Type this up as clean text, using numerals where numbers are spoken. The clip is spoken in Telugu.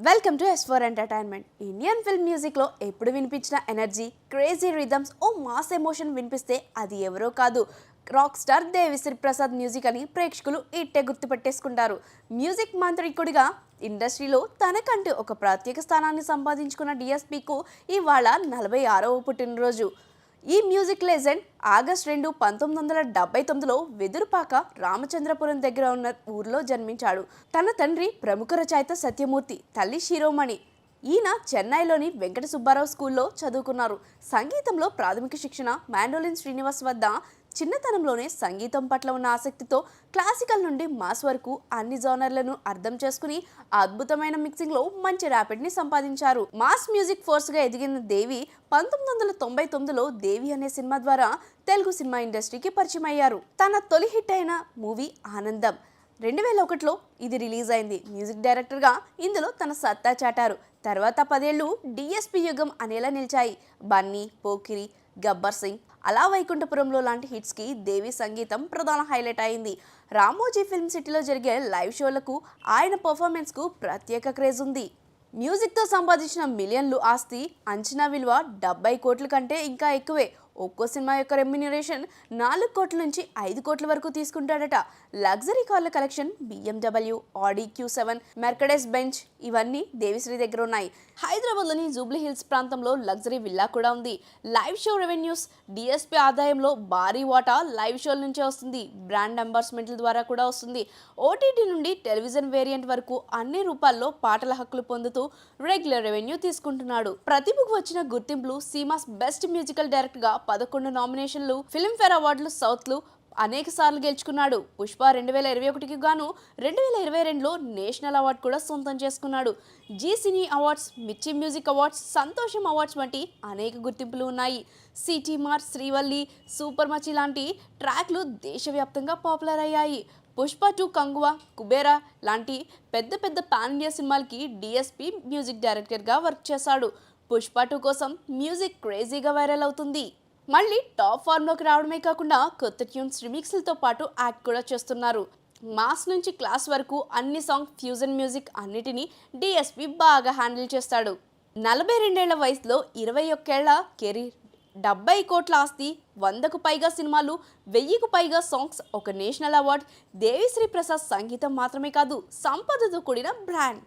Welcome to S4 entertainment. Indian film మ్యూజిక్లో ఎప్పుడు వినిపించిన ఎనర్జీ, క్రేజీ రిథమ్స్, ఓ మాస్ ఎమోషన్ వినిపిస్తే అది ఎవరో కాదు, rock star Devi Sri Prasad music అని ప్రేక్షకులు ఇట్టే గుర్తుపెట్టేసుకుంటారు. మ్యూజిక్ మాంత్రికుడిగా ఇండస్ట్రీలో తనకంటూ ఒక ప్రత్యేక స్థానాన్ని సంపాదించుకున్న డిఎస్పీకు ఇవాళ 46వ పుట్టినరోజు. ఈ మ్యూజిక్ లెజెండ్ ఆగస్టు 2, 1979లో వెదురుపాక రామచంద్రపురం దగ్గర ఉన్న ఊర్లో జన్మించాడు. తన తండ్రి ప్రముఖ రచయిత సత్యమూర్తి, తల్లి శిరోమణి. ఈయన చెన్నైలోని వెంకట సుబ్బారావు స్కూల్లో చదువుకున్నారు. సంగీతంలో ప్రాథమిక శిక్షణ మాండోలిన్ శ్రీనివాస్ వద్ద. చిన్నతనంలోనే సంగీతం పట్ల ఉన్న ఆసక్తితో క్లాసికల్ నుండి మాస్ వరకు అన్ని జోనర్లను అర్థం చేసుకుని అద్భుతమైన మిక్సింగ్లో మంచి ర్యాపిడ్ని సంపాదించారు. మాస్ మ్యూజిక్ ఫోర్స్గా ఎదిగిన దేవి 1999లో దేవి అనే సినిమా ద్వారా తెలుగు సినిమా ఇండస్ట్రీకి పరిచయం అయ్యారు. తన తొలి హిట్ అయిన మూవీ ఆనందం 2001లో ఇది రిలీజ్ అయింది. మ్యూజిక్ డైరెక్టర్గా ఇందులో తన సత్తా చాటారు. తర్వాత 10 ఏళ్లు డిఎస్పీ యుగం అనేలా నిలిచాయి. బన్నీ, పోకిరి, గబ్బర్ సింగ్, అలా వైకుంఠపురంలో లాంటి హిట్స్కి దేవి సంగీతం ప్రధాన హైలైట్ అయింది. రామోజీ ఫిల్మ్ సిటీలో జరిగే లైవ్ షోలకు ఆయన పర్ఫార్మెన్స్కు ప్రత్యేక క్రేజ్ ఉంది. మ్యూజిక్తో సంపాదించిన మిలియన్లు ఆస్తి, అంచనా విలువ 70 కోట్ల కంటే ఇంకా ఎక్కువే. ఒక్కో సినిమా యొక్క రెమ్యూనరేషన్ 4 కోట్ల నుంచి 5 కోట్ల వరకు తీసుకుంటాడట. లగ్జరీ కార్ల కలెక్షన్ BMW, ఆడి Q7, మెర్కడెస్ బెంచ్ ఇవన్నీ దేవిశ్రీ దగ్గర ఉన్నాయి. హైదరాబాద్లోని జూబ్లీ హిల్స్ ప్రాంతంలో లగ్జరీ విల్లా కూడా ఉంది. లైవ్ షో రెవెన్యూస్ డిఎస్పీ ఆదాయంలో భారీ వాటా లైవ్ షోల నుంచే వస్తుంది. బ్రాండ్ ఎంబార్స్మెంట్ల ద్వారా కూడా వస్తుంది. ఓటీటీ నుండి టెలివిజన్ వేరియంట్ వరకు అన్ని రూపాల్లో పాటల హక్కులు పొందుతూ రెగ్యులర్ రెవెన్యూ తీసుకుంటున్నాడు. ప్రతిభకు వచ్చిన గుర్తింపులు సీమాస్ బెస్ట్ మ్యూజికల్ డైరెక్టర్గా 11 నామినేషన్లు, ఫిల్మ్ఫేర్ అవార్డులు సౌత్లు అనేక సార్లు గెలుచుకున్నాడు. పుష్ప 2021కి గాను 2022లో నేషనల్ అవార్డు కూడా సొంతం చేసుకున్నాడు. జీ సినీ అవార్డ్స్, మిర్చి మ్యూజిక్ అవార్డ్స్, సంతోషం అవార్డ్స్ వంటి అనేక గుర్తింపులు ఉన్నాయి. సిటీ మార్, శ్రీవల్లి, సూపర్ మచి లాంటి ట్రాక్లు దేశవ్యాప్తంగా పాపులర్ అయ్యాయి. పుష్ప 2, కంగువా, కుబేరా లాంటి పెద్ద పెద్ద పాన్ ఇండియా సినిమాలకి డిఎస్పీ మ్యూజిక్ డైరెక్టర్గా వర్క్ చేశాడు. పుష్ప 2 కోసం మ్యూజిక్ క్రేజీగా వైరల్ అవుతుంది. మళ్ళీ టాప్ ఫార్మ్లోకి రావడమే కాకుండా కొత్త ట్యూన్స్, రిమిక్స్లతో పాటు యాక్ట్ కూడా చేస్తున్నారు. మాస్ నుంచి క్లాస్ వరకు అన్ని సాంగ్, ఫ్యూజన్ మ్యూజిక్ అన్నిటినీ డిఎస్పీ బాగా హ్యాండిల్ చేస్తాడు. 42 ఏళ్ల వయసులో 21 ఏళ్ల కెరీర్, 70 కోట్ల ఆస్తి, 100కు పైగా సినిమాలు, 1000కు పైగా సాంగ్స్, ఒక నేషనల్ అవార్డ్. దేవిశ్రీ ప్రసాద్ సంగీతం మాత్రమే కాదు, సంపదతో కూడిన బ్రాండ్.